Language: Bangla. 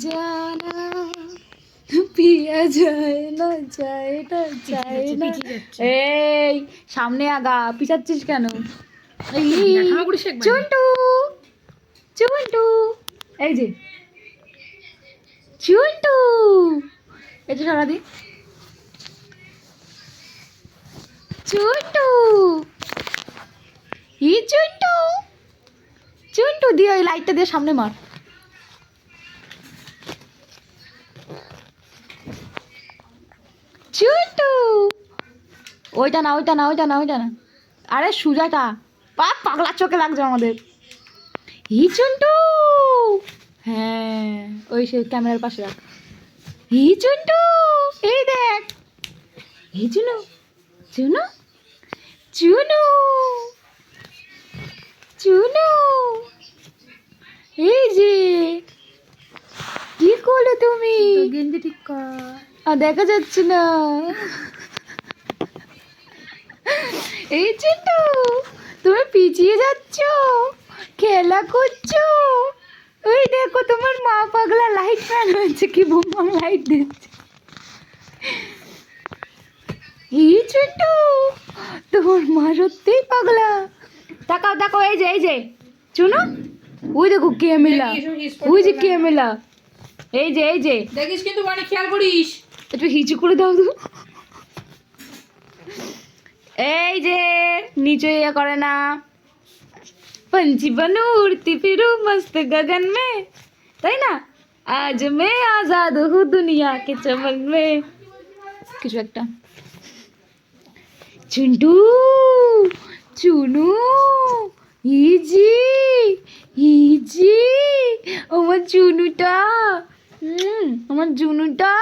জানা পিয়া যায় না যায় না যায় না। এই সামনে আগা, পিছাচ্ছিস কেন? চুন্টু চুন্টু, এই যে চুন্টু, এই যে সারাদিন চুন্টু, ই চুন্টু চুন্টু দিয়ে ওই লাইটটা দিয়ে সামনে মার। চুন্টু, ওইটা না ওইটা না ওইটা না ওইটা না, আরে সুজাটা, পাগলা চোখে লাগছে আমাদের। ই চুন্টু, হ্যাঁ ওই সে ক্যামেরার পাশে রাখ। ই চুন্টু, এই দেখ, এই চুনু চুনু চুনু চুনু, এই যে কি করলে তুমি? গেঞ্জি ঠিক কর, দেখা যাচ্ছে না। এই চিন্টু, তুমি পিছিয়ে যাচ্ছ, খেলা করছো। ওই দেখো তোমার মা পাগলা লাইট ফ্যান হয়েছে, কি বুম লাইট দিচ্ছে। এই চিন্টু, তোমার মা সত্যিই পাগলা। তাকাও তাকাও, এই যে চুনো, ওই দেখো কে মেলা, ওই যে কে মেলা, এই যে দেখিস কিন্তু মানে খেয়াল করিস, একটু হিচু করে দাও তো। এই যে নিচে ইয়ে করে না, पंछी बनू उड़ती फिरू मस्त गगन में, তাই না? আজ মে আজাদ হু দুনিয়া কে চমন মে, কিছু একটা। চুন্টু চুনু, ইজি ইজি, আমার চুনুটা, আমার জুনুটা।